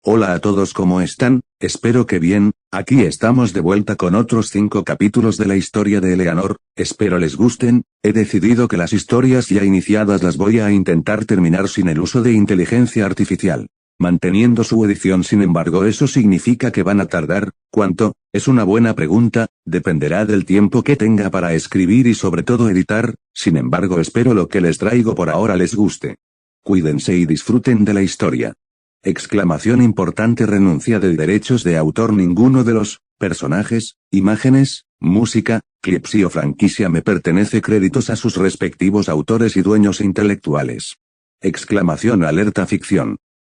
Hola a todos, ¿cómo están? Espero que bien. Aquí estamos de vuelta con otros 5 capítulos de la historia de Eleanor, espero les gusten. He decidido que las historias ya iniciadas las voy a intentar terminar sin el uso de inteligencia artificial. Manteniendo su edición, sin embargo, eso significa que van a tardar. ¿Cuánto? Es una buena pregunta, dependerá del tiempo que tenga para escribir y sobre todo editar. Sin embargo, espero lo que les traigo por ahora les guste. Cuídense y disfruten de la historia. Exclamación importante: renuncia de derechos de autor. Ninguno de los personajes, imágenes, música, clips o franquicia me pertenece. Créditos a sus respectivos autores y dueños intelectuales. Exclamación alerta ficción.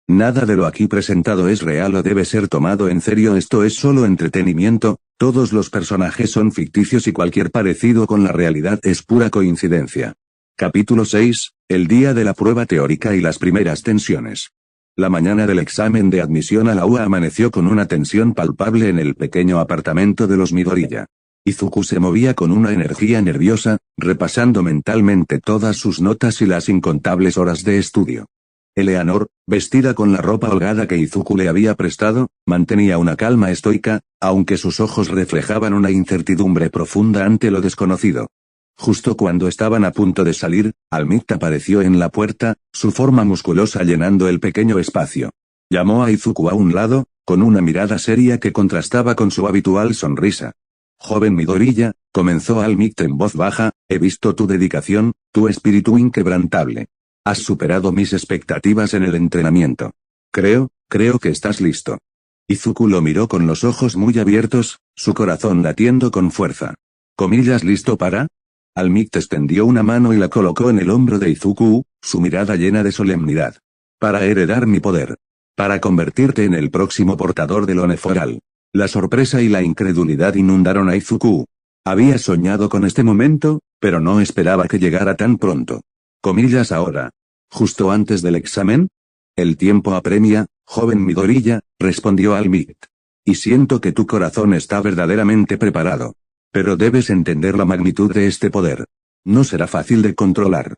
Nada de lo aquí presentado es real o debe ser tomado en serio. Esto es solo entretenimiento, todos los personajes son ficticios y cualquier parecido con la realidad es pura coincidencia. Capítulo 6, el día de la prueba teórica y las primeras tensiones. La mañana del examen de admisión a la UA amaneció con una tensión palpable en el pequeño apartamento de los Midoriya. Izuku se movía con una energía nerviosa, repasando mentalmente todas sus notas y las incontables horas de estudio. Eleanor, vestida con la ropa holgada que Izuku le había prestado, mantenía una calma estoica, aunque sus ojos reflejaban una incertidumbre profunda ante lo desconocido. Justo cuando estaban a punto de salir, All-Might apareció en la puerta, su forma musculosa llenando el pequeño espacio. Llamó a Izuku a un lado, con una mirada seria que contrastaba con su habitual sonrisa. Joven Midoriya, comenzó All-Might en voz baja, he visto tu dedicación, tu espíritu inquebrantable. Has superado mis expectativas en el entrenamiento. Creo que estás listo. Izuku lo miró con los ojos muy abiertos, su corazón latiendo con fuerza. ¿Comillas listo para? All-Might extendió una mano y la colocó en el hombro de Izuku, su mirada llena de solemnidad. Para heredar mi poder. Para convertirte en el próximo portador del Oneforal. La sorpresa y la incredulidad inundaron a Izuku. Había soñado con este momento, pero no esperaba que llegara tan pronto. Comillas ahora. ¿Justo antes del examen? El tiempo apremia, joven Midoriya, respondió All-Might. Y siento que tu corazón está verdaderamente preparado. Pero debes entender la magnitud de este poder. No será fácil de controlar.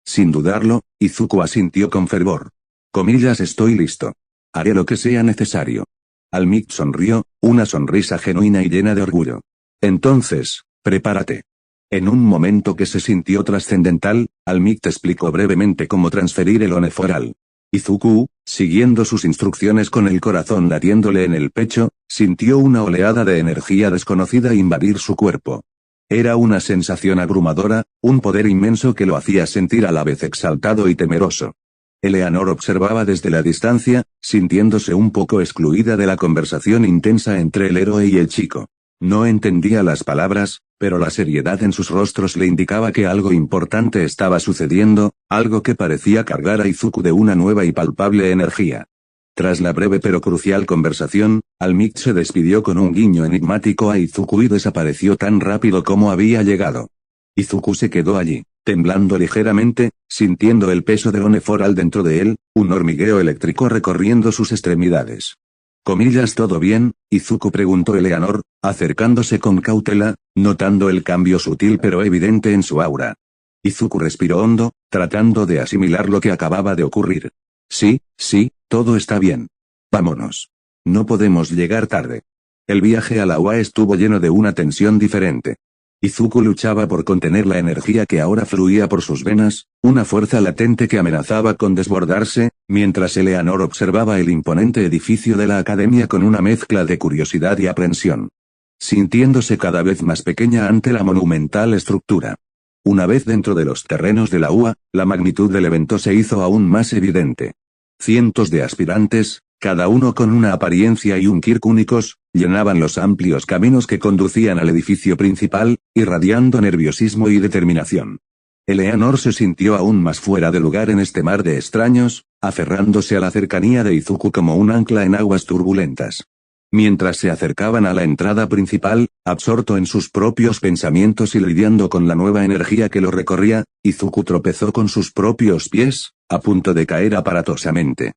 Sin dudarlo, Izuku asintió con fervor. Comillas estoy listo. Haré lo que sea necesario. All-Might sonrió, una sonrisa genuina y llena de orgullo. Entonces, prepárate. En un momento que se sintió trascendental, All-Might explicó brevemente cómo transferir el Oneforal. Izuku, siguiendo sus instrucciones con el corazón latiéndole en el pecho, sintió una oleada de energía desconocida invadir su cuerpo. Era una sensación abrumadora, un poder inmenso que lo hacía sentir a la vez exaltado y temeroso. Eleanor observaba desde la distancia, sintiéndose un poco excluida de la conversación intensa entre el héroe y el chico. No entendía las palabras, pero la seriedad en sus rostros le indicaba que algo importante estaba sucediendo, algo que parecía cargar a Izuku de una nueva y palpable energía. Tras la breve pero crucial conversación, All-Might se despidió con un guiño enigmático a Izuku y desapareció tan rápido como había llegado. Izuku se quedó allí, temblando ligeramente, sintiendo el peso del Oneforal dentro de él, un hormigueo eléctrico recorriendo sus extremidades. Comillas ¿todo bien? Izuku preguntó Eleanor, acercándose con cautela, notando el cambio sutil pero evidente en su aura. Izuku respiró hondo, tratando de asimilar lo que acababa de ocurrir. Sí, todo está bien. Vámonos. No podemos llegar tarde. El viaje a la UA estuvo lleno de una tensión diferente. Izuku luchaba por contener la energía que ahora fluía por sus venas, una fuerza latente que amenazaba con desbordarse, mientras Eleanor observaba el imponente edificio de la academia con una mezcla de curiosidad y aprensión. Sintiéndose cada vez más pequeña ante la monumental estructura. Una vez dentro de los terrenos de la UA, la magnitud del evento se hizo aún más evidente. Cientos de aspirantes, cada uno con una apariencia y un quirk únicos, llenaban los amplios caminos que conducían al edificio principal, irradiando nerviosismo y determinación. Eleanor se sintió aún más fuera de lugar en este mar de extraños, aferrándose a la cercanía de Izuku como un ancla en aguas turbulentas. Mientras se acercaban a la entrada principal, absorto en sus propios pensamientos y lidiando con la nueva energía que lo recorría, Izuku tropezó con sus propios pies, a punto de caer aparatosamente.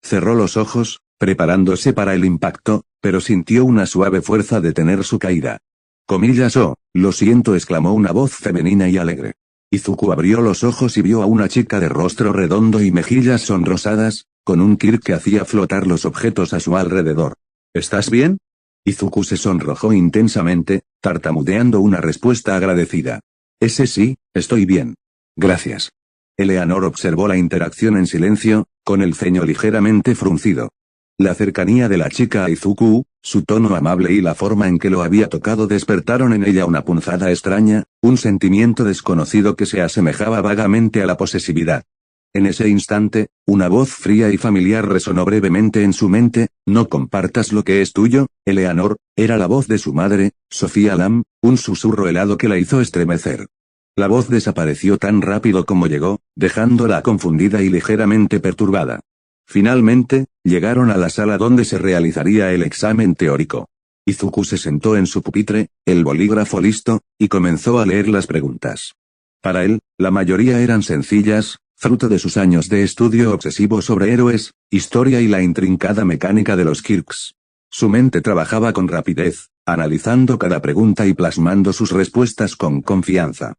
Cerró los ojos, preparándose para el impacto, pero sintió una suave fuerza detener su caída. Comillas oh, lo siento, exclamó una voz femenina y alegre. Izuku abrió los ojos y vio a una chica de rostro redondo y mejillas sonrosadas, con un Kirk que hacía flotar los objetos a su alrededor. ¿Estás bien? Izuku se sonrojó intensamente, tartamudeando una respuesta agradecida. Sí, estoy bien. Gracias. Eleanor observó la interacción en silencio, con el ceño ligeramente fruncido. La cercanía de la chica a Izuku, su tono amable y la forma en que lo había tocado despertaron en ella una punzada extraña, un sentimiento desconocido que se asemejaba vagamente a la posesividad. En ese instante, una voz fría y familiar resonó brevemente en su mente: «No compartas lo que es tuyo, Eleanor». Era la voz de su madre, Sofía Lam, un susurro helado que la hizo estremecer. La voz desapareció tan rápido como llegó, dejándola confundida y ligeramente perturbada. Finalmente, llegaron a la sala donde se realizaría el examen teórico. Izuku se sentó en su pupitre, el bolígrafo listo, y comenzó a leer las preguntas. Para él, la mayoría eran sencillas, fruto de sus años de estudio obsesivo sobre héroes, historia y la intrincada mecánica de los Kirks. Su mente trabajaba con rapidez, analizando cada pregunta y plasmando sus respuestas con confianza.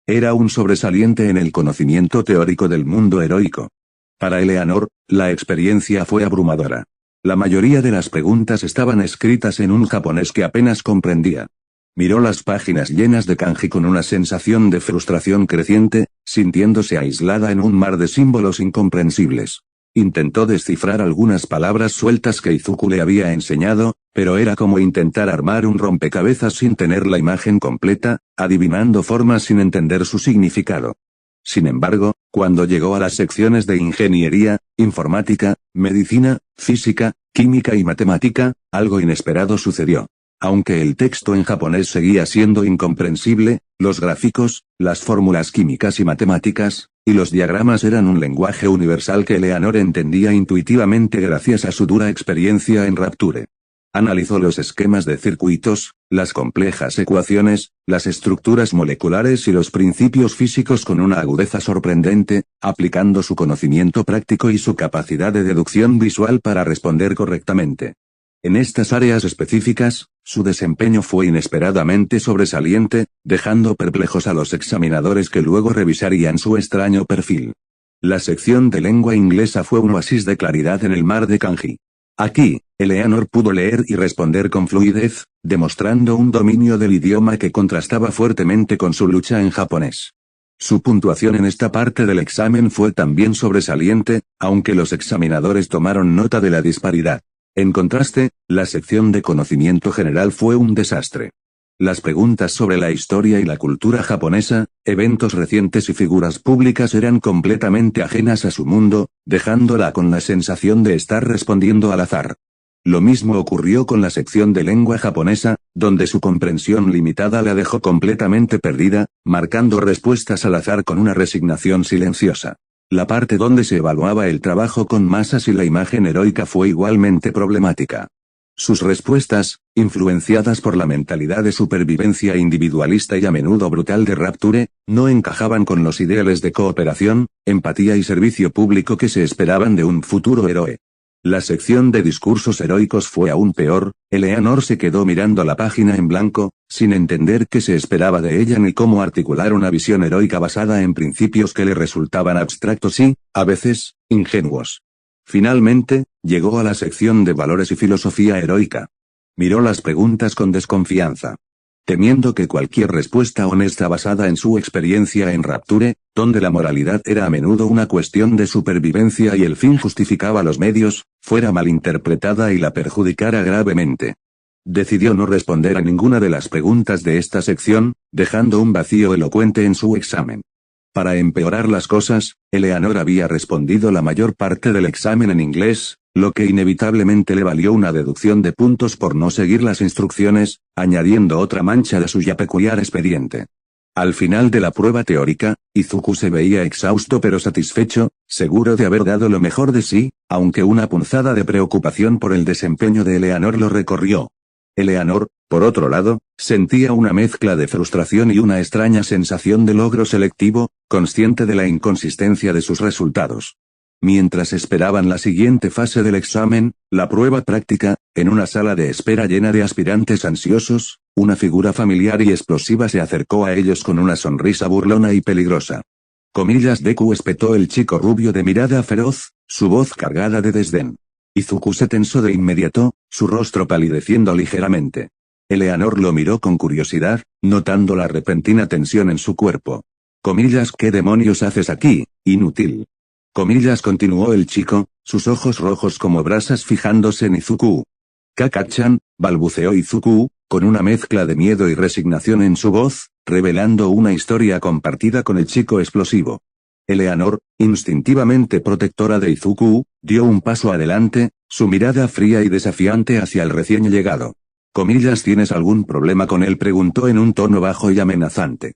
Era un sobresaliente en el conocimiento teórico del mundo heroico. Para Eleanor, la experiencia fue abrumadora. La mayoría de las preguntas estaban escritas en un japonés que apenas comprendía. Miró las páginas llenas de kanji con una sensación de frustración creciente, sintiéndose aislada en un mar de símbolos incomprensibles. Intentó descifrar algunas palabras sueltas que Izuku le había enseñado, pero era como intentar armar un rompecabezas sin tener la imagen completa, adivinando formas sin entender su significado. Sin embargo, cuando llegó a las secciones de ingeniería, informática, medicina, física, química y matemática, algo inesperado sucedió. Aunque el texto en japonés seguía siendo incomprensible, los gráficos, las fórmulas químicas y matemáticas, y los diagramas eran un lenguaje universal que Eleanor entendía intuitivamente gracias a su dura experiencia en Rapture. Analizó los esquemas de circuitos, las complejas ecuaciones, las estructuras moleculares y los principios físicos con una agudeza sorprendente, aplicando su conocimiento práctico y su capacidad de deducción visual para responder correctamente. En estas áreas específicas, su desempeño fue inesperadamente sobresaliente, dejando perplejos a los examinadores que luego revisarían su extraño perfil. La sección de lengua inglesa fue un oasis de claridad en el mar de kanji. Aquí, Eleanor pudo leer y responder con fluidez, demostrando un dominio del idioma que contrastaba fuertemente con su lucha en japonés. Su puntuación en esta parte del examen fue también sobresaliente, aunque los examinadores tomaron nota de la disparidad. En contraste, la sección de conocimiento general fue un desastre. Las preguntas sobre la historia y la cultura japonesa, eventos recientes y figuras públicas eran completamente ajenas a su mundo, dejándola con la sensación de estar respondiendo al azar. Lo mismo ocurrió con la sección de lengua japonesa, donde su comprensión limitada la dejó completamente perdida, marcando respuestas al azar con una resignación silenciosa. La parte donde se evaluaba el trabajo con masas y la imagen heroica fue igualmente problemática. Sus respuestas, influenciadas por la mentalidad de supervivencia individualista y a menudo brutal de Rapture, no encajaban con los ideales de cooperación, empatía y servicio público que se esperaban de un futuro héroe. La sección de discursos heroicos fue aún peor. Eleanor se quedó mirando la página en blanco, sin entender qué se esperaba de ella ni cómo articular una visión heroica basada en principios que le resultaban abstractos y, a veces, ingenuos. Finalmente, llegó a la sección de valores y filosofía heroica. Miró las preguntas con desconfianza. Temiendo que cualquier respuesta honesta basada en su experiencia en Rapture, donde la moralidad era a menudo una cuestión de supervivencia y el fin justificaba los medios, fuera malinterpretada y la perjudicara gravemente. Decidió no responder a ninguna de las preguntas de esta sección, dejando un vacío elocuente en su examen. Para empeorar las cosas, Eleanor había respondido la mayor parte del examen en inglés, lo que inevitablemente le valió una deducción de puntos por no seguir las instrucciones, añadiendo otra mancha de su ya peculiar expediente. Al final de la prueba teórica, Izuku se veía exhausto pero satisfecho, seguro de haber dado lo mejor de sí, aunque una punzada de preocupación por el desempeño de Eleanor lo recorrió. Eleanor, por otro lado, sentía una mezcla de frustración y una extraña sensación de logro selectivo, consciente de la inconsistencia de sus resultados. Mientras esperaban la siguiente fase del examen, la prueba práctica, en una sala de espera llena de aspirantes ansiosos, una figura familiar y explosiva se acercó a ellos con una sonrisa burlona y peligrosa. Comillas, Deku, espetó el chico rubio de mirada feroz, su voz cargada de desdén. Izuku se tensó de inmediato, su rostro palideciendo ligeramente. Eleanor lo miró con curiosidad, notando la repentina tensión en su cuerpo. Comillas, ¿qué demonios haces aquí, inútil? Comillas, continuó el chico, sus ojos rojos como brasas fijándose en Izuku. Kaka-chan, balbuceó Izuku, con una mezcla de miedo y resignación en su voz, revelando una historia compartida con el chico explosivo. Eleanor, instintivamente protectora de Izuku, dio un paso adelante, su mirada fría y desafiante hacia el recién llegado. Comillas, ¿tienes algún problema con él?, preguntó en un tono bajo y amenazante.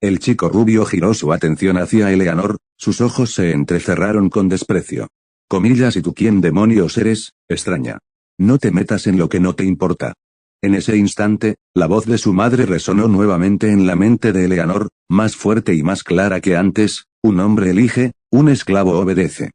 El chico rubio giró su atención hacia Eleanor, sus ojos se entrecerraron con desprecio. Comillas, ¿y tú quién demonios eres, extraña? No te metas en lo que no te importa. En ese instante, la voz de su madre resonó nuevamente en la mente de Eleanor, más fuerte y más clara que antes: un hombre elige, un esclavo obedece.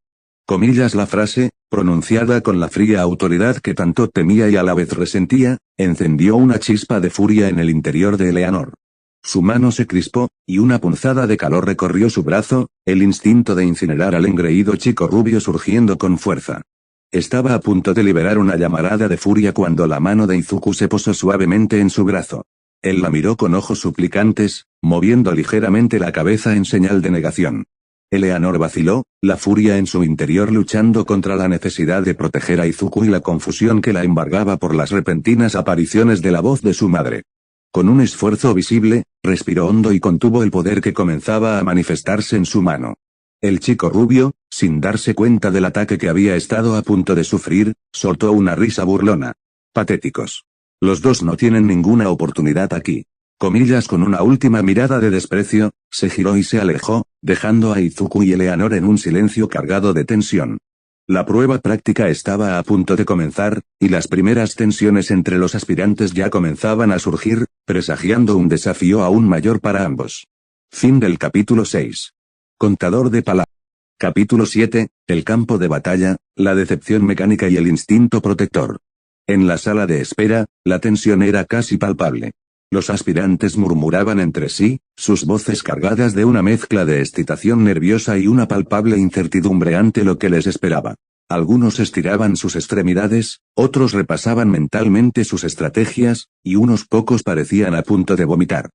Comillas, la frase, pronunciada con la fría autoridad que tanto temía y a la vez resentía, encendió una chispa de furia en el interior de Eleanor. Su mano se crispó, y una punzada de calor recorrió su brazo, el instinto de incinerar al engreído chico rubio surgiendo con fuerza. Estaba a punto de liberar una llamarada de furia cuando la mano de Izuku se posó suavemente en su brazo. Él la miró con ojos suplicantes, moviendo ligeramente la cabeza en señal de negación. Eleanor vaciló, la furia en su interior luchando contra la necesidad de proteger a Izuku y la confusión que la embargaba por las repentinas apariciones de la voz de su madre. Con un esfuerzo visible, respiró hondo y contuvo el poder que comenzaba a manifestarse en su mano. El chico rubio, sin darse cuenta del ataque que había estado a punto de sufrir, soltó una risa burlona. Patéticos. Los dos no tienen ninguna oportunidad aquí. Comillas, con una última mirada de desprecio, se giró y se alejó, dejando a Izuku y Eleanor en un silencio cargado de tensión. La prueba práctica estaba a punto de comenzar, y las primeras tensiones entre los aspirantes ya comenzaban a surgir, presagiando un desafío aún mayor para ambos. Fin del capítulo 6. Contador de palabras. Capítulo 7, el campo de batalla, la decepción mecánica y el instinto protector. En la sala de espera, la tensión era casi palpable. Los aspirantes murmuraban entre sí, sus voces cargadas de una mezcla de excitación nerviosa y una palpable incertidumbre ante lo que les esperaba. Algunos estiraban sus extremidades, otros repasaban mentalmente sus estrategias, y unos pocos parecían a punto de vomitar.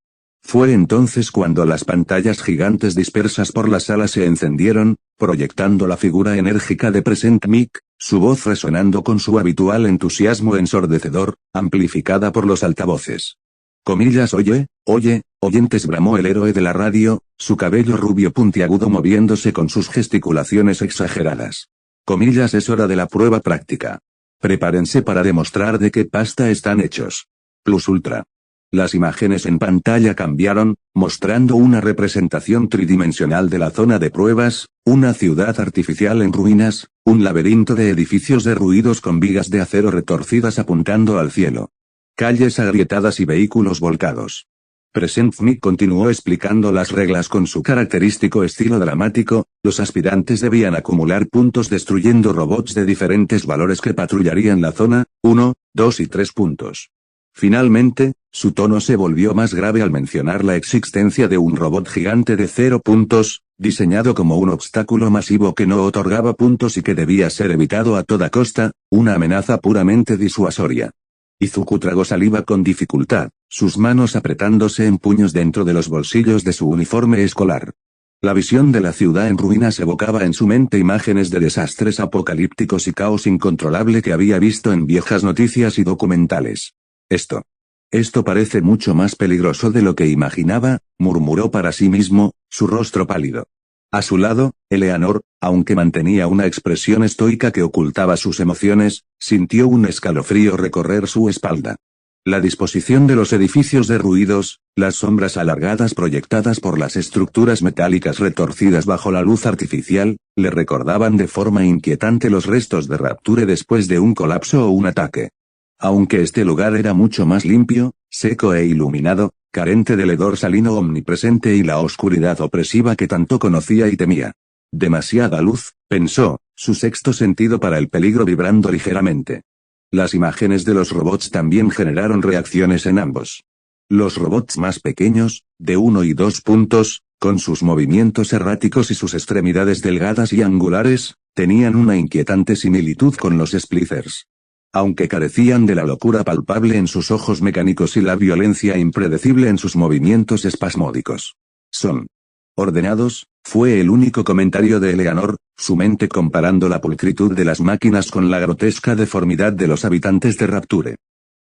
Fue entonces cuando las pantallas gigantes dispersas por la sala se encendieron, proyectando la figura enérgica de Present Mic, su voz resonando con su habitual entusiasmo ensordecedor, amplificada por los altavoces. Comillas, oye, oyentes, bramó el héroe de la radio, su cabello rubio puntiagudo moviéndose con sus gesticulaciones exageradas. Comillas, es hora de la prueba práctica. Prepárense para demostrar de qué pasta están hechos. Plus ultra. Las imágenes en pantalla cambiaron, mostrando una representación tridimensional de la zona de pruebas, una ciudad artificial en ruinas, un laberinto de edificios derruidos con vigas de acero retorcidas apuntando al cielo. Calles agrietadas y vehículos volcados. Present Mic continuó explicando las reglas con su característico estilo dramático. Los aspirantes debían acumular puntos destruyendo robots de diferentes valores que patrullarían la zona, 1, 2 y 3 puntos. Finalmente, su tono se volvió más grave al mencionar la existencia de un robot gigante de 0 puntos, diseñado como un obstáculo masivo que no otorgaba puntos y que debía ser evitado a toda costa, una amenaza puramente disuasoria. Izuku tragó saliva con dificultad, sus manos apretándose en puños dentro de los bolsillos de su uniforme escolar. La visión de la ciudad en ruinas evocaba en su mente imágenes de desastres apocalípticos y caos incontrolable que había visto en viejas noticias y documentales. Esto parece mucho más peligroso de lo que imaginaba, murmuró para sí mismo, su rostro pálido. A su lado, Eleanor, aunque mantenía una expresión estoica que ocultaba sus emociones, sintió un escalofrío recorrer su espalda. La disposición de los edificios derruidos, las sombras alargadas proyectadas por las estructuras metálicas retorcidas bajo la luz artificial, le recordaban de forma inquietante los restos de Rapture después de un colapso o un ataque. Aunque este lugar era mucho más limpio, seco e iluminado, carente del hedor salino omnipresente y la oscuridad opresiva que tanto conocía y temía. Demasiada luz, pensó, su sexto sentido para el peligro vibrando ligeramente. Las imágenes de los robots también generaron reacciones en ambos. Los robots más pequeños, de 1 y 2 puntos, Con sus movimientos erráticos y sus extremidades delgadas y angulares, tenían una inquietante similitud con los Splicers. Aunque carecían de la locura palpable en sus ojos mecánicos y la violencia impredecible en sus movimientos espasmódicos. Son ordenados, fue el único comentario de Eleanor, su mente comparando la pulcritud de las máquinas con la grotesca deformidad de los habitantes de Rapture.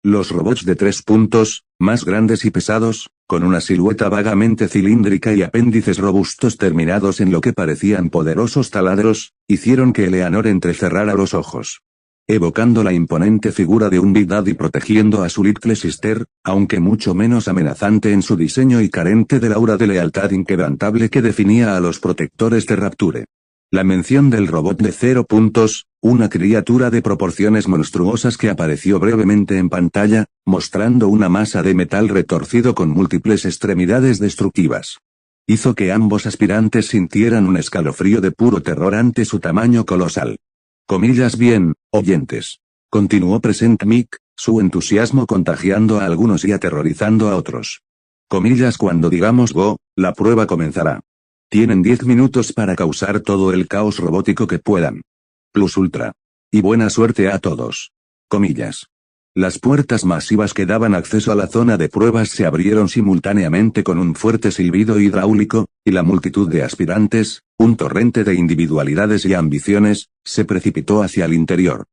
Los robots de 3 puntos, más grandes y pesados, con una silueta vagamente cilíndrica y apéndices robustos terminados en lo que parecían poderosos taladros, hicieron que Eleanor entrecerrara los ojos. Evocando la imponente figura de un Big Daddy protegiendo a su Little Sister, aunque mucho menos amenazante en su diseño y carente del aura de lealtad inquebrantable que definía a los protectores de Rapture. La mención del robot de 0 puntos, una criatura de proporciones monstruosas que apareció brevemente en pantalla, mostrando una masa de metal retorcido con múltiples extremidades destructivas. Hizo que ambos aspirantes sintieran un escalofrío de puro terror ante su tamaño colosal. Comillas bien, oyentes. Continuó Present Mick, su entusiasmo contagiando a algunos y aterrorizando a otros. Comillas cuando digamos go, la prueba comenzará. Tienen 10 minutos para causar todo el caos robótico que puedan. Plus ultra. Y buena suerte a todos. Comillas. Las puertas masivas que daban acceso a la zona de pruebas se abrieron simultáneamente con un fuerte silbido hidráulico, y la multitud de aspirantes, un torrente de individualidades y ambiciones, se precipitó hacia el interior.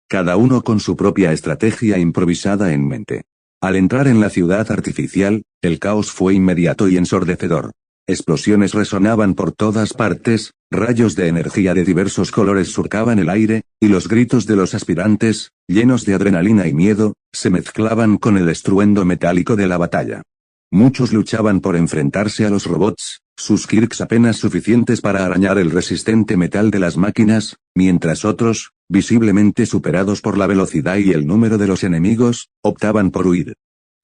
Cada uno con su propia estrategia improvisada en mente. Al entrar en la ciudad artificial, el caos fue inmediato y ensordecedor. Explosiones resonaban por todas partes, rayos de energía de diversos colores surcaban el aire, y los gritos de los aspirantes, llenos de adrenalina y miedo, se mezclaban con el estruendo metálico de la batalla. Muchos luchaban por enfrentarse a los robots, sus kirks apenas suficientes para arañar el resistente metal de las máquinas, mientras otros, visiblemente superados por la velocidad y el número de los enemigos, optaban por huir,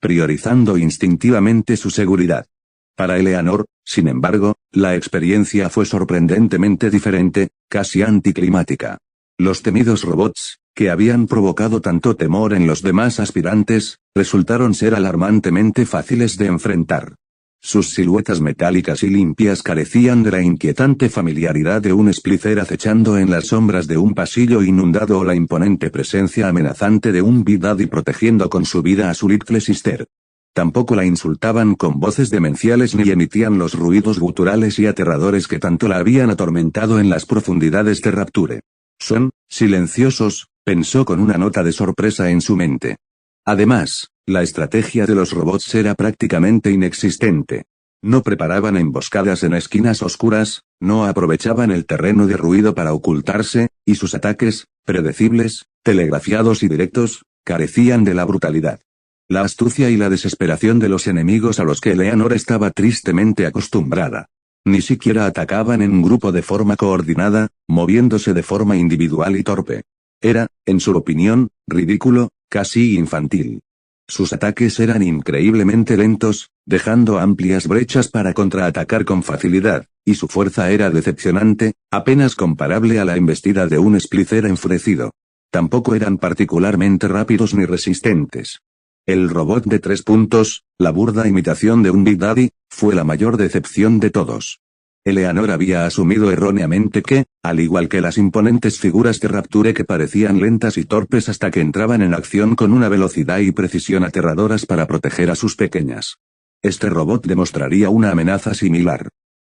priorizando instintivamente su seguridad. Para Eleanor, sin embargo, la experiencia fue sorprendentemente diferente, casi anticlimática. Los temidos robots, que habían provocado tanto temor en los demás aspirantes, resultaron ser alarmantemente fáciles de enfrentar. Sus siluetas metálicas y limpias carecían de la inquietante familiaridad de un Splicer acechando en las sombras de un pasillo inundado o la imponente presencia amenazante de un Big Daddy protegiendo con su vida a su Little Sister. Tampoco la insultaban con voces demenciales ni emitían los ruidos guturales y aterradores que tanto la habían atormentado en las profundidades de Rapture. Son silenciosos, pensó con una nota de sorpresa en su mente. Además, la estrategia de los robots era prácticamente inexistente. No preparaban emboscadas en esquinas oscuras, no aprovechaban el terreno de ruido para ocultarse, y sus ataques, predecibles, telegrafiados y directos, carecían de la brutalidad. La astucia y la desesperación de los enemigos a los que Eleanor estaba tristemente acostumbrada. Ni siquiera atacaban en un grupo de forma coordinada, moviéndose de forma individual y torpe. Era, en su opinión, ridículo, casi infantil. Sus ataques eran increíblemente lentos, dejando amplias brechas para contraatacar con facilidad, y su fuerza era decepcionante, apenas comparable a la embestida de un Splicer enfurecido. Tampoco eran particularmente rápidos ni resistentes. El robot de 3 puntos, la burda imitación de un Big Daddy, fue la mayor decepción de todos. Eleanor había asumido erróneamente que, al igual que las imponentes figuras de Rapture que parecían lentas y torpes hasta que entraban en acción con una velocidad y precisión aterradoras para proteger a sus pequeñas. Este robot demostraría una amenaza similar.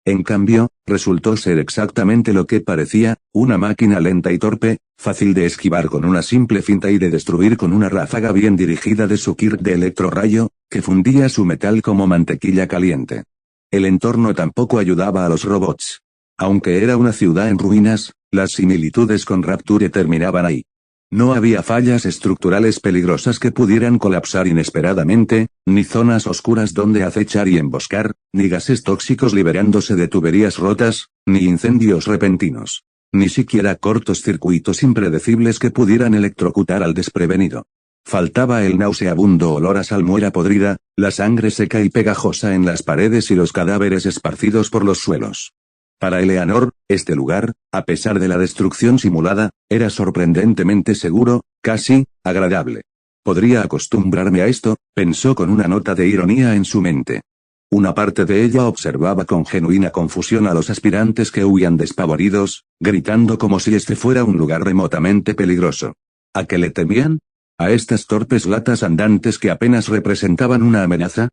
En cambio, resultó ser exactamente lo que parecía, una máquina lenta y torpe, fácil de esquivar con una simple finta y de destruir con una ráfaga bien dirigida de su kirk de electrorrayo, que fundía su metal como mantequilla caliente. El entorno tampoco ayudaba a los robots. Aunque era una ciudad en ruinas, las similitudes con Rapture terminaban ahí. No había fallas estructurales peligrosas que pudieran colapsar inesperadamente, ni zonas oscuras donde acechar y emboscar, ni gases tóxicos liberándose de tuberías rotas, ni incendios repentinos. Ni siquiera cortos circuitos impredecibles que pudieran electrocutar al desprevenido. Faltaba el nauseabundo olor a salmuera podrida, la sangre seca y pegajosa en las paredes y los cadáveres esparcidos por los suelos. Para Eleanor, este lugar, a pesar de la destrucción simulada, era sorprendentemente seguro, casi, agradable. Podría acostumbrarme a esto, pensó con una nota de ironía en su mente. Una parte de ella observaba con genuina confusión a los aspirantes que huían despavoridos, gritando como si este fuera un lugar remotamente peligroso. ¿A qué le temían? ¿A estas torpes latas andantes que apenas representaban una amenaza?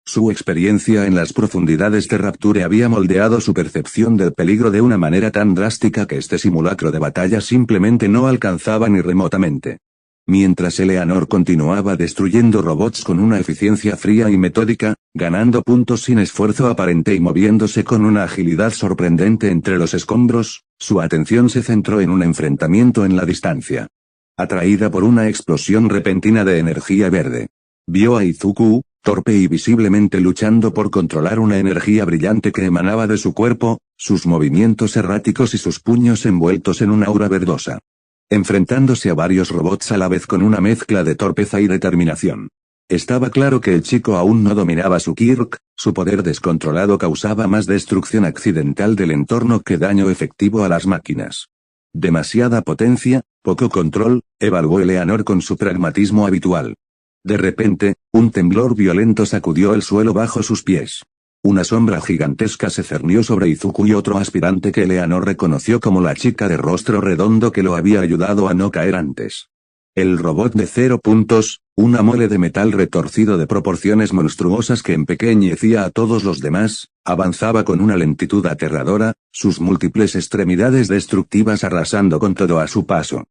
Su experiencia en las profundidades de Rapture había moldeado su percepción del peligro de una manera tan drástica que este simulacro de batalla simplemente no alcanzaba ni remotamente. Mientras Eleanor continuaba destruyendo robots con una eficiencia fría y metódica, ganando puntos sin esfuerzo aparente y moviéndose con una agilidad sorprendente entre los escombros, su atención se centró en un enfrentamiento en la distancia. Atraída por una explosión repentina de energía verde, vio a Izuku, torpe y visiblemente luchando por controlar una energía brillante que emanaba de su cuerpo, sus movimientos erráticos y sus puños envueltos en una aura verdosa. Enfrentándose a varios robots a la vez con una mezcla de torpeza y determinación. Estaba claro que el chico aún no dominaba su Kirk, su poder descontrolado causaba más destrucción accidental del entorno que daño efectivo a las máquinas. Demasiada potencia, poco control, evaluó Eleanor con su pragmatismo habitual. De repente, un temblor violento sacudió el suelo bajo sus pies. Una sombra gigantesca se cernió sobre Izuku y otro aspirante que Eleanor reconoció como la chica de rostro redondo que lo había ayudado a no caer antes. El robot de 0 puntos, una mole de metal retorcido de proporciones monstruosas que empequeñecía a todos los demás, avanzaba con una lentitud aterradora, sus múltiples extremidades destructivas arrasando con todo a su paso.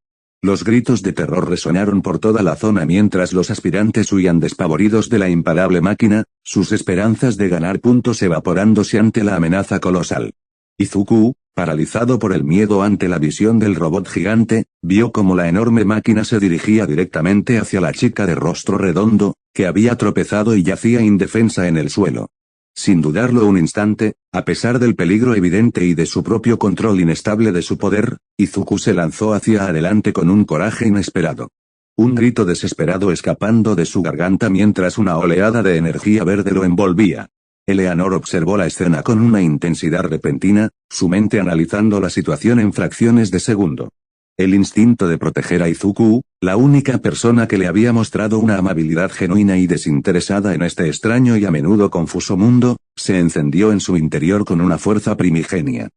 Los gritos de terror resonaron por toda la zona mientras los aspirantes huían despavoridos de la imparable máquina, sus esperanzas de ganar puntos evaporándose ante la amenaza colosal. Izuku, paralizado por el miedo ante la visión del robot gigante, vio cómo la enorme máquina se dirigía directamente hacia la chica de rostro redondo, que había tropezado y yacía indefensa en el suelo. Sin dudarlo un instante, a pesar del peligro evidente y de su propio control inestable de su poder, Izuku se lanzó hacia adelante con un coraje inesperado. Un grito desesperado escapando de su garganta mientras una oleada de energía verde lo envolvía. Eleanor observó la escena con una intensidad repentina, su mente analizando la situación en fracciones de segundo. El instinto de proteger a Izuku, la única persona que le había mostrado una amabilidad genuina y desinteresada en este extraño y a menudo confuso mundo, se encendió en su interior con una fuerza primigenia.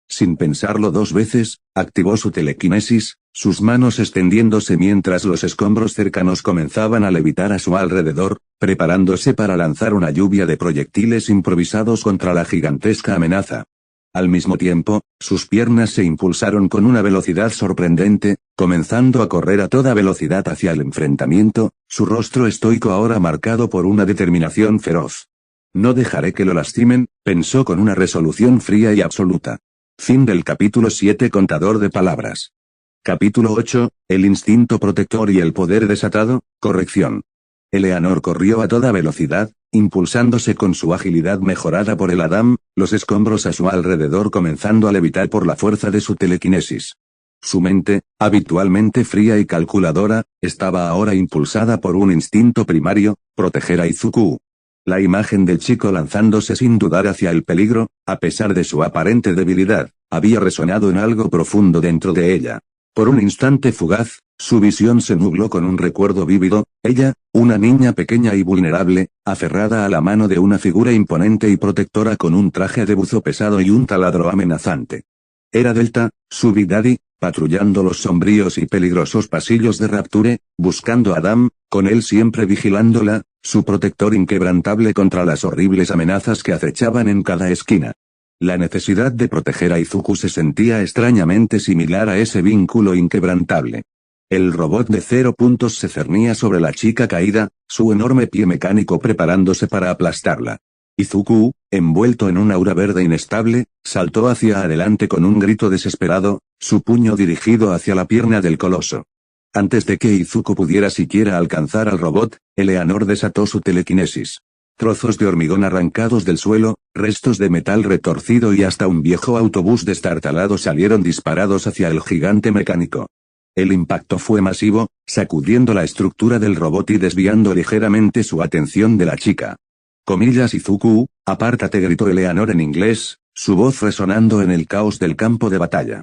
Sin pensarlo dos veces, activó su telequinesis, sus manos extendiéndose mientras los escombros cercanos comenzaban a levitar a su alrededor, preparándose para lanzar una lluvia de proyectiles improvisados contra la gigantesca amenaza. Al mismo tiempo, sus piernas se impulsaron con una velocidad sorprendente, comenzando a correr a toda velocidad hacia el enfrentamiento, su rostro estoico ahora marcado por una determinación feroz. No dejaré que lo lastimen, pensó con una resolución fría y absoluta. Fin del capítulo 7. Contador de palabras. Capítulo 8, el instinto protector y el poder desatado, corrección. Eleanor corrió a toda velocidad, impulsándose con su agilidad mejorada por el Adam, los escombros a su alrededor comenzando a levitar por la fuerza de su telequinesis. Su mente, habitualmente fría y calculadora, estaba ahora impulsada por un instinto primario, proteger a Izuku. La imagen del chico lanzándose sin dudar hacia el peligro, a pesar de su aparente debilidad, había resonado en algo profundo dentro de ella. Por un instante fugaz, su visión se nubló con un recuerdo vívido, ella, una niña pequeña y vulnerable, aferrada a la mano de una figura imponente y protectora con un traje de buzo pesado y un taladro amenazante. Era Delta, su Big Daddy, patrullando los sombríos y peligrosos pasillos de Rapture, buscando a Adam, con él siempre vigilándola, su protector inquebrantable contra las horribles amenazas que acechaban en cada esquina. La necesidad de proteger a Izuku se sentía extrañamente similar a ese vínculo inquebrantable. El robot de 0 puntos se cernía sobre la chica caída, su enorme pie mecánico preparándose para aplastarla. Izuku, envuelto en un aura verde inestable, saltó hacia adelante con un grito desesperado, su puño dirigido hacia la pierna del coloso. Antes de que Izuku pudiera siquiera alcanzar al robot, Eleanor desató su telequinesis. Trozos de hormigón arrancados del suelo, restos de metal retorcido y hasta un viejo autobús destartalado salieron disparados hacia el gigante mecánico. El impacto fue masivo, sacudiendo la estructura del robot y desviando ligeramente su atención de la chica. Comillas Izuku, apártate, gritó Eleanor en inglés, su voz resonando en el caos del campo de batalla.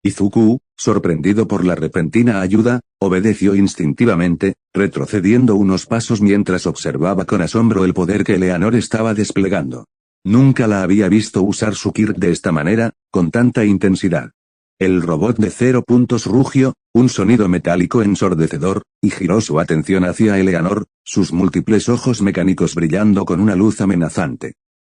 Izuku, sorprendido por la repentina ayuda, obedeció instintivamente, retrocediendo unos pasos mientras observaba con asombro el poder que Eleanor estaba desplegando. Nunca la había visto usar su Kirk de esta manera, con tanta intensidad. El robot de 0 puntos rugió, un sonido metálico ensordecedor, y giró su atención hacia Eleanor, sus múltiples ojos mecánicos brillando con una luz amenazante.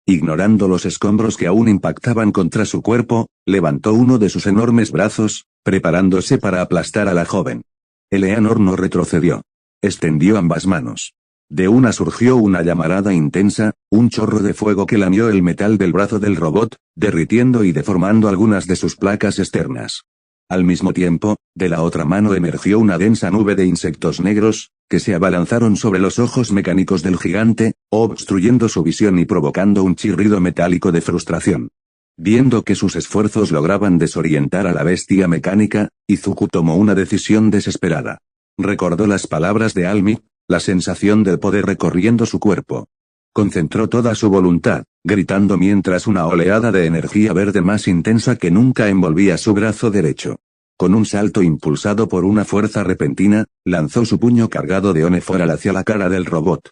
Ignorando los escombros que aún impactaban contra su cuerpo, levantó uno de sus enormes brazos, preparándose para aplastar a la joven. Eleanor no retrocedió. Extendió ambas manos. De una surgió una llamarada intensa, un chorro de fuego que lamió el metal del brazo del robot, derritiendo y deformando algunas de sus placas externas. Al mismo tiempo, de la otra mano emergió una densa nube de insectos negros, que se abalanzaron sobre los ojos mecánicos del gigante, obstruyendo su visión y provocando un chirrido metálico de frustración. Viendo que sus esfuerzos lograban desorientar a la bestia mecánica, Izuku tomó una decisión desesperada. Recordó las palabras de Almi, la sensación del poder recorriendo su cuerpo. Concentró toda su voluntad, gritando mientras una oleada de energía verde más intensa que nunca envolvía su brazo derecho. Con un salto impulsado por una fuerza repentina, lanzó su puño cargado de Oneforal hacia la cara del robot.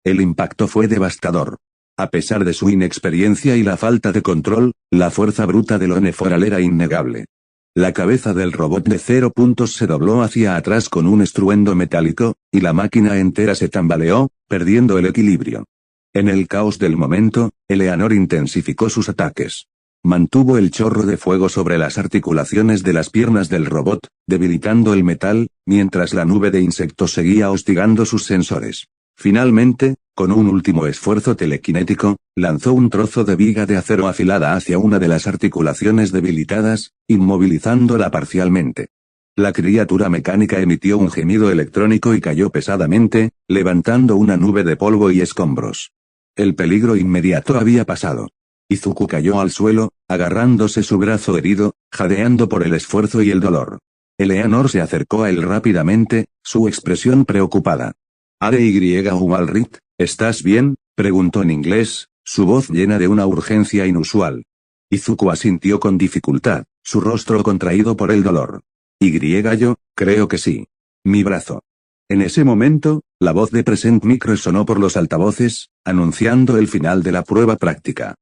El impacto fue devastador. A pesar de su inexperiencia y la falta de control, la fuerza bruta del Oneforal era innegable. La cabeza del robot de 0 puntos se dobló hacia atrás con un estruendo metálico, y la máquina entera se tambaleó, perdiendo el equilibrio. En el caos del momento, Eleanor intensificó sus ataques. Mantuvo el chorro de fuego sobre las articulaciones de las piernas del robot, debilitando el metal, mientras la nube de insectos seguía hostigando sus sensores. Finalmente, con un último esfuerzo telequinético, lanzó un trozo de viga de acero afilada hacia una de las articulaciones debilitadas, inmovilizándola parcialmente. La criatura mecánica emitió un gemido electrónico y cayó pesadamente, levantando una nube de polvo y escombros. El peligro inmediato había pasado. Izuku cayó al suelo, agarrándose su brazo herido, jadeando por el esfuerzo y el dolor. Eleanor se acercó a él rápidamente, su expresión preocupada. Walrit, ¿estás bien?, preguntó en inglés, su voz llena de una urgencia inusual. Izuku asintió con dificultad, su rostro contraído por el dolor. Yo, creo que sí. Mi brazo. En ese momento, la voz de Present Micro sonó por los altavoces, anunciando el final de la prueba práctica.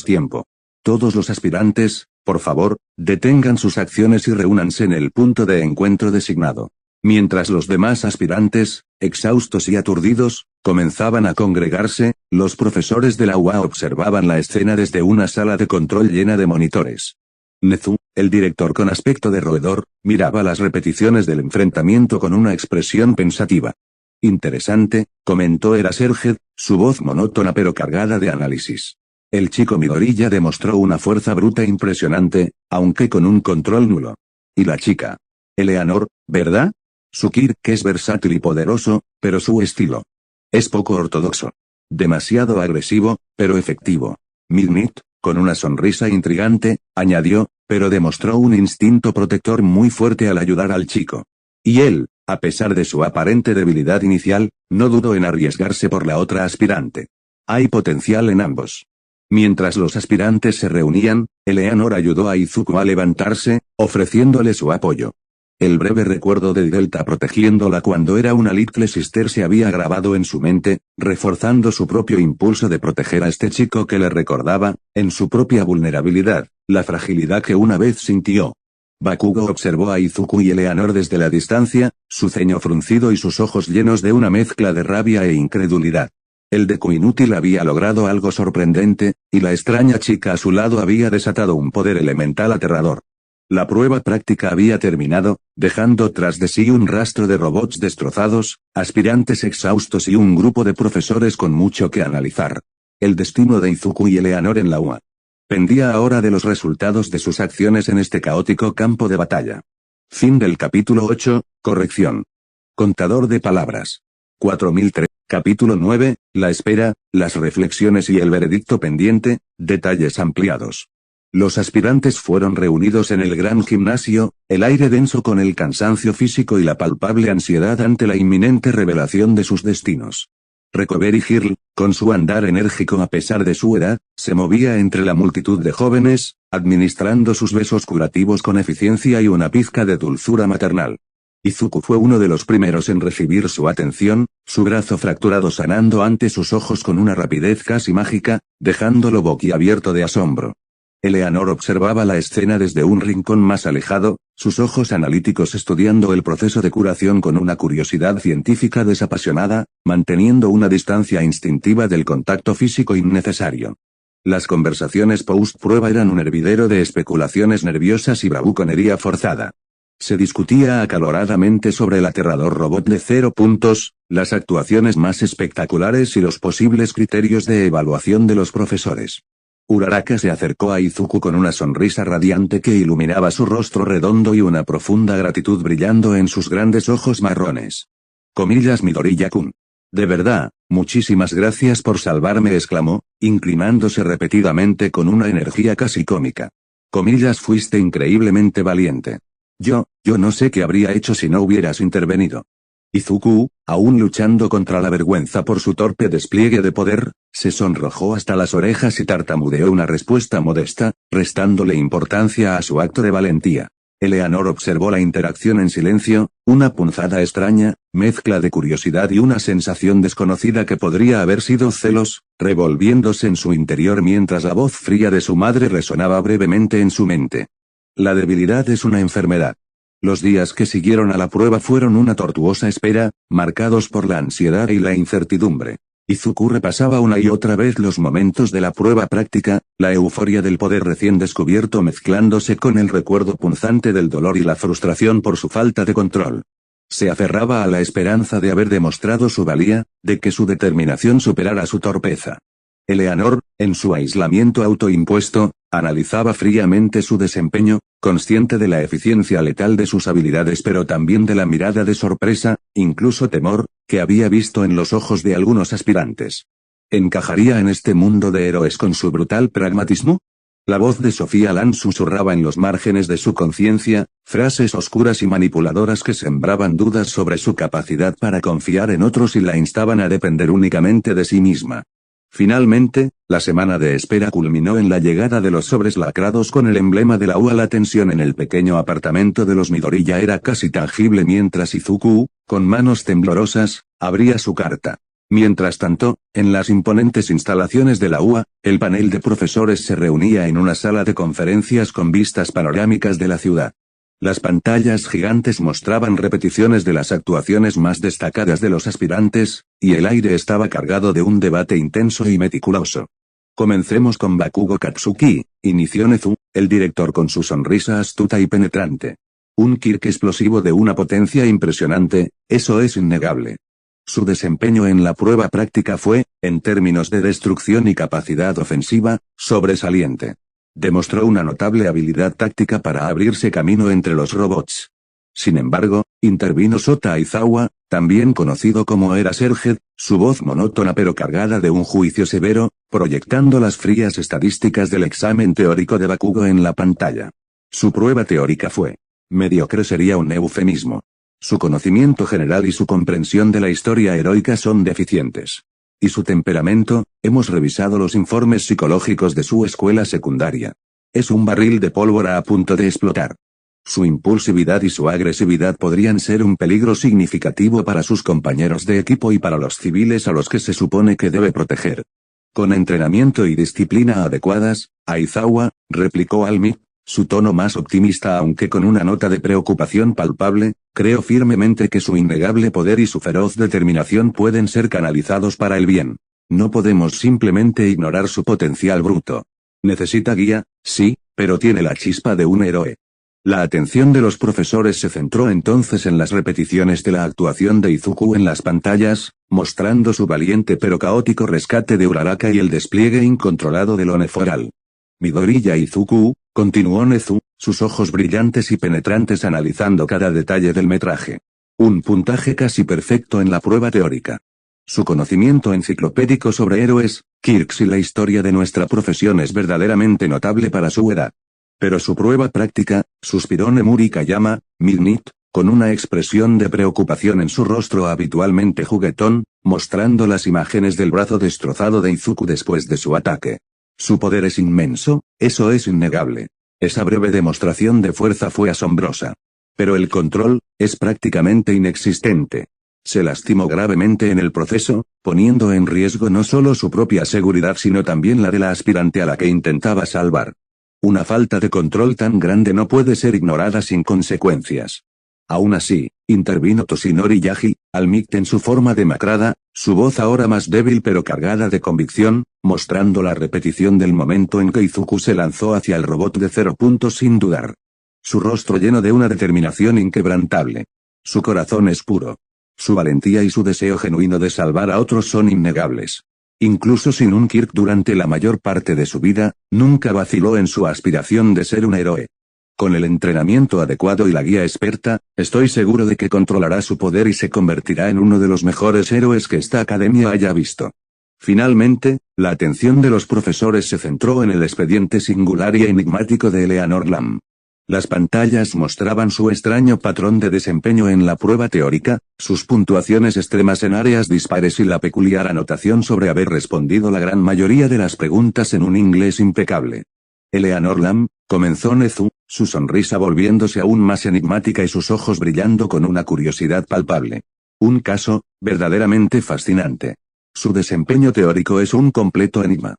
Tiempo. Todos los aspirantes, por favor, detengan sus acciones y reúnanse en el punto de encuentro designado. Mientras los demás aspirantes, exhaustos y aturdidos, comenzaban a congregarse, los profesores de la UA observaban la escena desde una sala de control llena de monitores. Nezu, el director con aspecto de roedor, miraba las repeticiones del enfrentamiento con una expresión pensativa. Interesante, comentó Eraserhead, su voz monótona pero cargada de análisis. El chico Midoriya demostró una fuerza bruta impresionante, aunque con un control nulo. Y la chica. Eleanor, ¿verdad? Su Kirk es versátil y poderoso, pero su estilo es poco ortodoxo. Demasiado agresivo, pero efectivo. Midnight, con una sonrisa intrigante, añadió, pero demostró un instinto protector muy fuerte al ayudar al chico. Y él, a pesar de su aparente debilidad inicial, no dudó en arriesgarse por la otra aspirante. Hay potencial en ambos. Mientras los aspirantes se reunían, Eleanor ayudó a Izuku a levantarse, ofreciéndole su apoyo. El breve recuerdo de Delta protegiéndola cuando era una Little Sister se había grabado en su mente, reforzando su propio impulso de proteger a este chico que le recordaba, en su propia vulnerabilidad, la fragilidad que una vez sintió. Bakugo observó a Izuku y Eleanor desde la distancia, su ceño fruncido y sus ojos llenos de una mezcla de rabia e incredulidad. El Deku inútil había logrado algo sorprendente, y la extraña chica a su lado había desatado un poder elemental aterrador. La prueba práctica había terminado, dejando tras de sí un rastro de robots destrozados, aspirantes exhaustos y un grupo de profesores con mucho que analizar. El destino de Izuku y Eleanor en la UA pendía ahora de los resultados de sus acciones en este caótico campo de batalla. Fin del capítulo 8, corrección. Contador de palabras. 4003. Capítulo 9, la espera, las reflexiones y el veredicto pendiente, detalles ampliados. Los aspirantes fueron reunidos en el gran gimnasio, el aire denso con el cansancio físico y la palpable ansiedad ante la inminente revelación de sus destinos. Recovery Girl, con su andar enérgico a pesar de su edad, se movía entre la multitud de jóvenes, administrando sus besos curativos con eficiencia y una pizca de dulzura maternal. Izuku fue uno de los primeros en recibir su atención, su brazo fracturado sanando ante sus ojos con una rapidez casi mágica, dejándolo boquiabierto de asombro. Eleanor observaba la escena desde un rincón más alejado, sus ojos analíticos estudiando el proceso de curación con una curiosidad científica desapasionada, manteniendo una distancia instintiva del contacto físico innecesario. Las conversaciones post-prueba eran un hervidero de especulaciones nerviosas y bravuconería forzada. Se discutía acaloradamente sobre el aterrador robot de 0 puntos, las actuaciones más espectaculares y los posibles criterios de evaluación de los profesores. Uraraka se acercó a Izuku con una sonrisa radiante que iluminaba su rostro redondo y una profunda gratitud brillando en sus grandes ojos marrones. Comillas Midoriya-kun. De verdad, muchísimas gracias por salvarme, exclamó, inclinándose repetidamente con una energía casi cómica. Comillas, fuiste increíblemente valiente. Yo no sé qué habría hecho si no hubieras intervenido. Izuku, aún luchando contra la vergüenza por su torpe despliegue de poder, se sonrojó hasta las orejas y tartamudeó una respuesta modesta, restándole importancia a su acto de valentía. Eleanor observó la interacción en silencio, una punzada extraña, mezcla de curiosidad y una sensación desconocida que podría haber sido celos, revolviéndose en su interior mientras la voz fría de su madre resonaba brevemente en su mente. La debilidad es una enfermedad. Los días que siguieron a la prueba fueron una tortuosa espera, marcados por la ansiedad y la incertidumbre. Izuku repasaba una y otra vez los momentos de la prueba práctica, la euforia del poder recién descubierto mezclándose con el recuerdo punzante del dolor y la frustración por su falta de control. Se aferraba a la esperanza de haber demostrado su valía, de que su determinación superara su torpeza. Eleanor, en su aislamiento autoimpuesto, analizaba fríamente su desempeño, consciente de la eficiencia letal de sus habilidades pero también de la mirada de sorpresa, incluso temor, que había visto en los ojos de algunos aspirantes. ¿Encajaría en este mundo de héroes con su brutal pragmatismo? La voz de Sofía Lan susurraba en los márgenes de su conciencia, frases oscuras y manipuladoras que sembraban dudas sobre su capacidad para confiar en otros y la instaban a depender únicamente de sí misma. Finalmente, la semana de espera culminó en la llegada de los sobres lacrados con el emblema de la UA. La tensión en el pequeño apartamento de los Midoriya era casi tangible mientras Izuku, con manos temblorosas, abría su carta. Mientras tanto, en las imponentes instalaciones de la UA, el panel de profesores se reunía en una sala de conferencias con vistas panorámicas de la ciudad. Las pantallas gigantes mostraban repeticiones de las actuaciones más destacadas de los aspirantes, y el aire estaba cargado de un debate intenso y meticuloso. Comencemos con Bakugo Katsuki, inició Nezu, el director con su sonrisa astuta y penetrante. Un Kirk explosivo de una potencia impresionante, eso es innegable. Su desempeño en la prueba práctica fue, en términos de destrucción y capacidad ofensiva, sobresaliente. Demostró una notable habilidad táctica para abrirse camino entre los robots. Sin embargo, intervino Sota Aizawa, también conocido como Eraserhead, su voz monótona pero cargada de un juicio severo, proyectando las frías estadísticas del examen teórico de Bakugo en la pantalla. Su prueba teórica fue mediocre, sería un eufemismo. Su conocimiento general y su comprensión de la historia heroica son deficientes. ¿Y su temperamento? Hemos revisado los informes psicológicos de su escuela secundaria. Es un barril de pólvora a punto de explotar. Su impulsividad y su agresividad podrían ser un peligro significativo para sus compañeros de equipo y para los civiles a los que se supone que debe proteger. Con entrenamiento y disciplina adecuadas, Aizawa, replicó Almi, su tono más optimista aunque con una nota de preocupación palpable, creo firmemente que su innegable poder y su feroz determinación pueden ser canalizados para el bien. No podemos simplemente ignorar su potencial bruto. Necesita guía, sí, pero tiene la chispa de un héroe. La atención de los profesores se centró entonces en las repeticiones de la actuación de Izuku en las pantallas, mostrando su valiente pero caótico rescate de Uraraka y el despliegue incontrolado de Loneforal. Midoriya Izuku, continuó Nezu, sus ojos brillantes y penetrantes analizando cada detalle del metraje. Un puntaje casi perfecto en la prueba teórica. Su conocimiento enciclopédico sobre héroes, Kirks y la historia de nuestra profesión es verdaderamente notable para su edad. Pero su prueba práctica, suspiró Nemuri Kayama, Midnight, con una expresión de preocupación en su rostro habitualmente juguetón, mostrando las imágenes del brazo destrozado de Izuku después de su ataque. Su poder es inmenso, eso es innegable. Esa breve demostración de fuerza fue asombrosa. Pero el control es prácticamente inexistente. Se lastimó gravemente en el proceso, poniendo en riesgo no solo su propia seguridad sino también la de la aspirante a la que intentaba salvar. Una falta de control tan grande no puede ser ignorada sin consecuencias. Aún así, intervino Toshinori Yagi, al Mikt en su forma demacrada, su voz ahora más débil pero cargada de convicción, mostrando la repetición del momento en que Izuku se lanzó hacia el robot de 0 puntos sin dudar. Su rostro lleno de una determinación inquebrantable. Su corazón es puro. Su valentía y su deseo genuino de salvar a otros son innegables. Incluso sin un Kirk durante la mayor parte de su vida, nunca vaciló en su aspiración de ser un héroe. Con el entrenamiento adecuado y la guía experta, estoy seguro de que controlará su poder y se convertirá en uno de los mejores héroes que esta academia haya visto. Finalmente, la atención de los profesores se centró en el expediente singular y enigmático de Eleanor Lam. Las pantallas mostraban su extraño patrón de desempeño en la prueba teórica, sus puntuaciones extremas en áreas dispares y la peculiar anotación sobre haber respondido la gran mayoría de las preguntas en un inglés impecable. Eleanor Lam, comenzó Nezu, su sonrisa volviéndose aún más enigmática y sus ojos brillando con una curiosidad palpable. Un caso, verdaderamente fascinante. Su desempeño teórico es un completo enigma.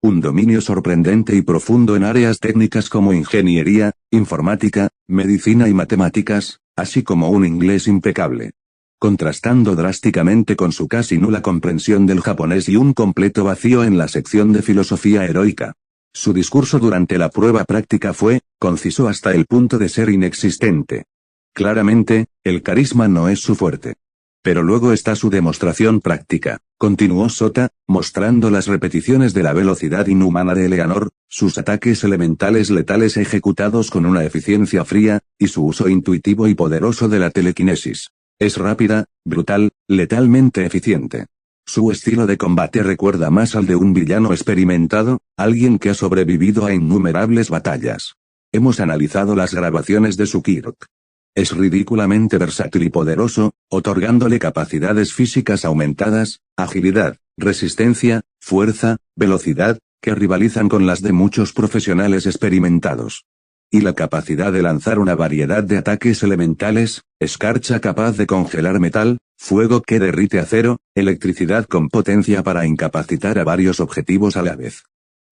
Un dominio sorprendente y profundo en áreas técnicas como ingeniería, informática, medicina y matemáticas, así como un inglés impecable. Contrastando drásticamente con su casi nula comprensión del japonés y un completo vacío en la sección de filosofía heroica. Su discurso durante la prueba práctica fue, conciso hasta el punto de ser inexistente. Claramente, el carisma no es su fuerte. Pero luego está su demostración práctica, continuó Sota, mostrando las repeticiones de la velocidad inhumana de Eleanor, sus ataques elementales letales ejecutados con una eficiencia fría, y su uso intuitivo y poderoso de la telequinesis. Es rápida, brutal, letalmente eficiente. Su estilo de combate recuerda más al de un villano experimentado, alguien que ha sobrevivido a innumerables batallas. Hemos analizado las grabaciones de su Kirk. Es ridículamente versátil y poderoso, otorgándole capacidades físicas aumentadas, agilidad, resistencia, fuerza, velocidad, que rivalizan con las de muchos profesionales experimentados. Y la capacidad de lanzar una variedad de ataques elementales, escarcha capaz de congelar metal, fuego que derrite acero, electricidad con potencia para incapacitar a varios objetivos a la vez.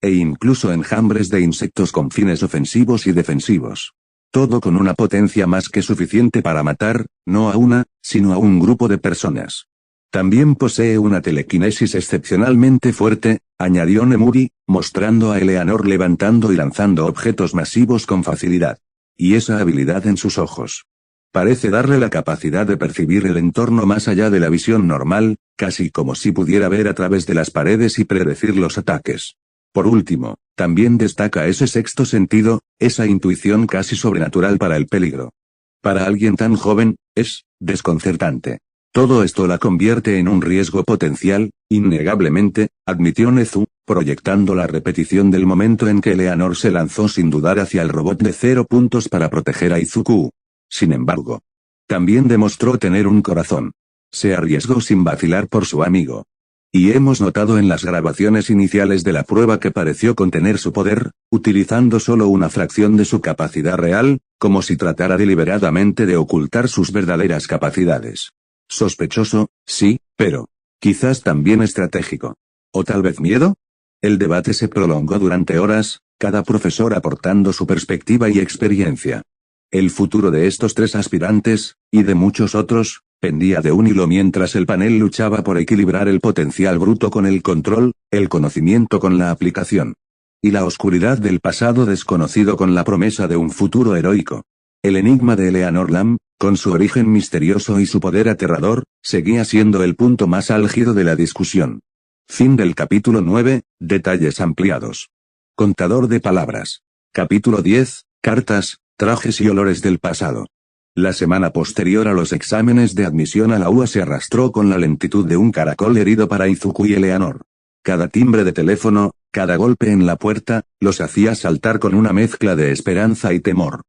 E incluso enjambres de insectos con fines ofensivos y defensivos. Todo con una potencia más que suficiente para matar, no a una, sino a un grupo de personas. También posee una telequinesis excepcionalmente fuerte, añadió Nemuri, mostrando a Eleanor levantando y lanzando objetos masivos con facilidad. Y esa habilidad en sus ojos. Parece darle la capacidad de percibir el entorno más allá de la visión normal, casi como si pudiera ver a través de las paredes y predecir los ataques. Por último, también destaca ese sexto sentido, esa intuición casi sobrenatural para el peligro. Para alguien tan joven, es desconcertante. Todo esto la convierte en un riesgo potencial, innegablemente, admitió Nezu, proyectando la repetición del momento en que Eleanor se lanzó sin dudar hacia el robot de 0 puntos para proteger a Izuku. Sin embargo, también demostró tener un corazón. Se arriesgó sin vacilar por su amigo. Y hemos notado en las grabaciones iniciales de la prueba que pareció contener su poder, utilizando solo una fracción de su capacidad real, como si tratara deliberadamente de ocultar sus verdaderas capacidades. Sospechoso, sí, pero quizás también estratégico. ¿O tal vez miedo? El debate se prolongó durante horas, cada profesor aportando su perspectiva y experiencia. El futuro de estos tres aspirantes, y de muchos otros, pendía de un hilo mientras el panel luchaba por equilibrar el potencial bruto con el control, el conocimiento con la aplicación. Y la oscuridad del pasado desconocido con la promesa de un futuro heroico. El enigma de Eleanor Lam, con su origen misterioso y su poder aterrador, seguía siendo el punto más álgido de la discusión. Fin del capítulo 9, detalles ampliados. Contador de palabras. Capítulo 10, cartas, trajes y olores del pasado. La semana posterior a los exámenes de admisión a la UA se arrastró con la lentitud de un caracol herido para Izuku y Eleanor. Cada timbre de teléfono, cada golpe en la puerta, los hacía saltar con una mezcla de esperanza y temor.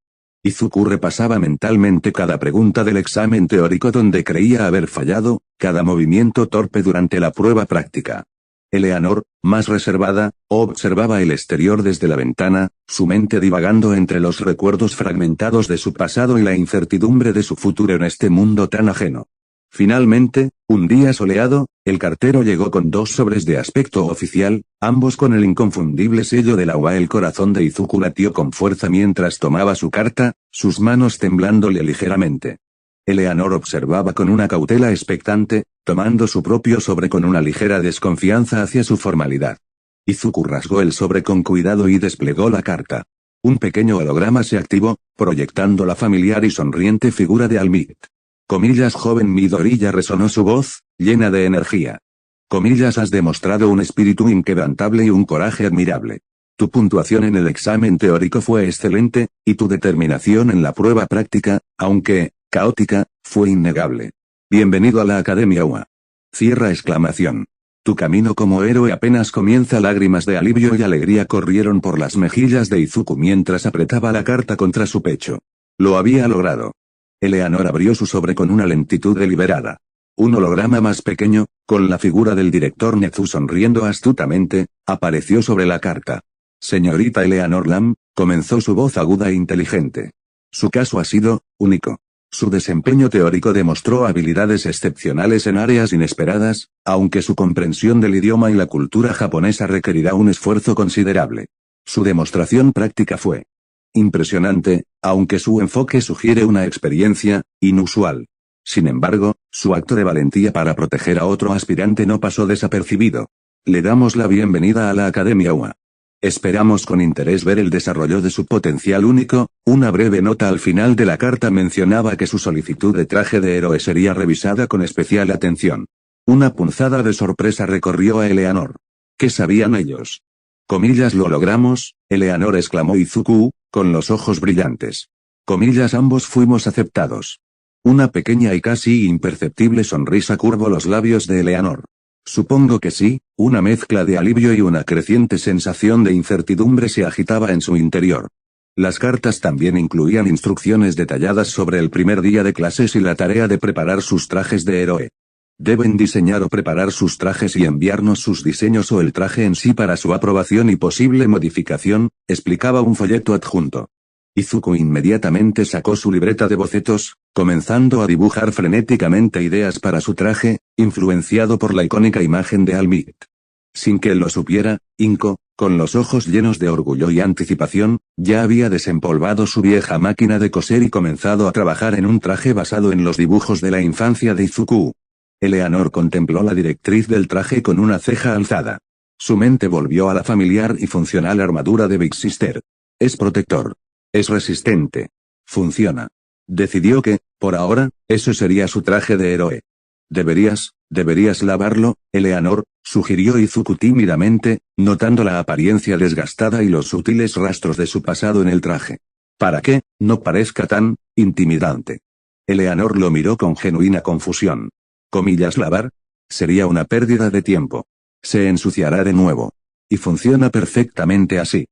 Izuku repasaba mentalmente cada pregunta del examen teórico donde creía haber fallado, cada movimiento torpe durante la prueba práctica. Eleanor, más reservada, observaba el exterior desde la ventana, su mente divagando entre los recuerdos fragmentados de su pasado y la incertidumbre de su futuro en este mundo tan ajeno. Finalmente, un día soleado, el cartero llegó con 2 sobres de aspecto oficial, ambos con el inconfundible sello de la UA. El corazón de Izuku latió con fuerza mientras tomaba su carta, sus manos temblándole ligeramente. Eleanor observaba con una cautela expectante, tomando su propio sobre con una ligera desconfianza hacia su formalidad. Izuku rasgó el sobre con cuidado y desplegó la carta. Un pequeño holograma se activó, proyectando la familiar y sonriente figura de All-Might. Joven Midoriya, resonó su voz, llena de energía. Has demostrado un espíritu inquebrantable y un coraje admirable. Tu puntuación en el examen teórico fue excelente, y tu determinación en la prueba práctica, aunque caótica, fue innegable. Bienvenido a la Academia UA. Cierra exclamación. Tu camino como héroe apenas comienza. Lágrimas de alivio y alegría corrieron por las mejillas de Izuku mientras apretaba la carta contra su pecho. Lo había logrado. Eleanor abrió su sobre con una lentitud deliberada. Un holograma más pequeño, con la figura del director Nezu sonriendo astutamente, apareció sobre la carta. Señorita Eleanor Lam, comenzó su voz aguda e inteligente. Su caso ha sido único. Su desempeño teórico demostró habilidades excepcionales en áreas inesperadas, aunque su comprensión del idioma y la cultura japonesa requerirá un esfuerzo considerable. Su demostración práctica fue impresionante, aunque su enfoque sugiere una experiencia inusual. Sin embargo, su acto de valentía para proteger a otro aspirante no pasó desapercibido. Le damos la bienvenida a la Academia UA. Esperamos con interés ver el desarrollo de su potencial único. Una breve nota al final de la carta mencionaba que su solicitud de traje de héroe sería revisada con especial atención. Una punzada de sorpresa recorrió a Eleanor. ¿Qué sabían ellos? Lo logramos, Eleanor exclamó Izuku, con los ojos brillantes. Ambos fuimos aceptados. Una pequeña y casi imperceptible sonrisa curvó los labios de Eleanor. Supongo que sí, una mezcla de alivio y una creciente sensación de incertidumbre se agitaba en su interior. Las cartas también incluían instrucciones detalladas sobre el primer día de clases y la tarea de preparar sus trajes de héroe. Deben diseñar o preparar sus trajes y enviarnos sus diseños o el traje en sí para su aprobación y posible modificación, explicaba un folleto adjunto. Izuku inmediatamente sacó su libreta de bocetos, comenzando a dibujar frenéticamente ideas para su traje, influenciado por la icónica imagen de All-Might. Sin que él lo supiera, Inko, con los ojos llenos de orgullo y anticipación, ya había desempolvado su vieja máquina de coser y comenzado a trabajar en un traje basado en los dibujos de la infancia de Izuku. Eleanor contempló la directriz del traje con una ceja alzada. Su mente volvió a la familiar y funcional armadura de Big Sister. Es protector. Es resistente. Funciona. Decidió que, por ahora, eso sería su traje de héroe. Deberías lavarlo, Eleanor, sugirió Izuku tímidamente, notando la apariencia desgastada y los sutiles rastros de su pasado en el traje. Para que no parezca tan intimidante. Eleanor lo miró con genuina confusión. ¿Lavar? Sería una pérdida de tiempo. Se ensuciará de nuevo. Y funciona perfectamente así.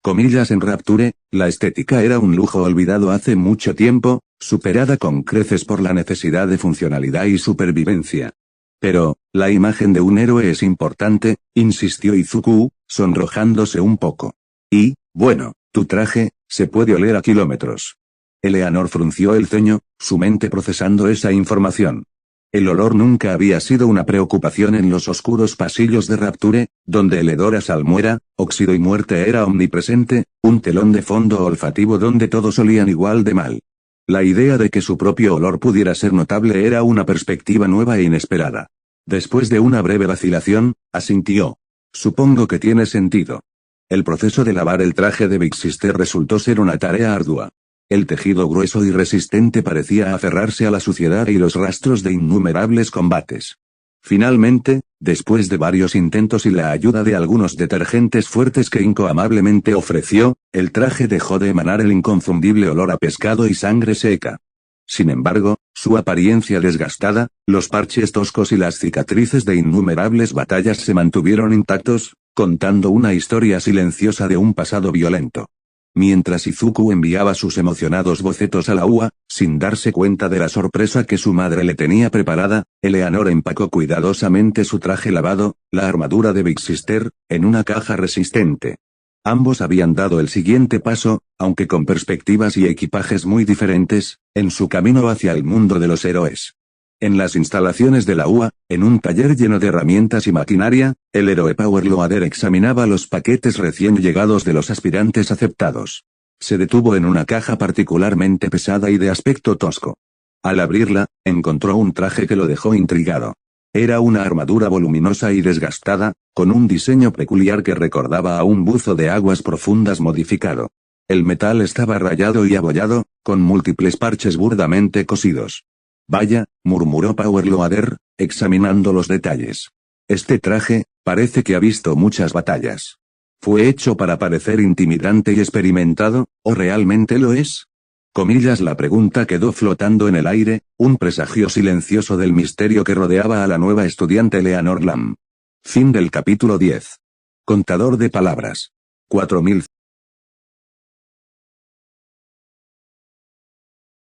En Rapture, la estética era un lujo olvidado hace mucho tiempo, superada con creces por la necesidad de funcionalidad y supervivencia. Pero, la imagen de un héroe es importante, insistió Izuku, sonrojándose un poco. Y, bueno, tu traje, se puede oler a kilómetros. Eleanor frunció el ceño, su mente procesando esa información. El olor nunca había sido una preocupación en los oscuros pasillos de Rapture, donde el hedor a salmuera, óxido y muerte era omnipresente, un telón de fondo olfativo donde todos olían igual de mal. La idea de que su propio olor pudiera ser notable era una perspectiva nueva e inesperada. Después de una breve vacilación, asintió. Supongo que tiene sentido. El proceso de lavar el traje de Big Sister resultó ser una tarea ardua. El tejido grueso y resistente parecía aferrarse a la suciedad y los rastros de innumerables combates. Finalmente, después de varios intentos y la ayuda de algunos detergentes fuertes que Inko amablemente ofreció, el traje dejó de emanar el inconfundible olor a pescado y sangre seca. Sin embargo, su apariencia desgastada, los parches toscos y las cicatrices de innumerables batallas se mantuvieron intactos, contando una historia silenciosa de un pasado violento. Mientras Izuku enviaba sus emocionados bocetos a la UA, sin darse cuenta de la sorpresa que su madre le tenía preparada, Eleanor empacó cuidadosamente su traje lavado, la armadura de Big Sister, en una caja resistente. Ambos habían dado el siguiente paso, aunque con perspectivas y equipajes muy diferentes, en su camino hacia el mundo de los héroes. En las instalaciones de la UA, en un taller lleno de herramientas y maquinaria, el héroe Power Loader examinaba los paquetes recién llegados de los aspirantes aceptados. Se detuvo en una caja particularmente pesada y de aspecto tosco. Al abrirla, encontró un traje que lo dejó intrigado. Era una armadura voluminosa y desgastada, con un diseño peculiar que recordaba a un buzo de aguas profundas modificado. El metal estaba rayado y abollado, con múltiples parches burdamente cosidos. Vaya, murmuró Power Loader, examinando los detalles. Este traje, parece que ha visto muchas batallas. ¿Fue hecho para parecer intimidante y experimentado, o realmente lo es? Comillas, la pregunta quedó flotando en el aire, un presagio silencioso del misterio que rodeaba a la nueva estudiante Eleanor Lam. Fin del capítulo 10. Contador de palabras. 4000.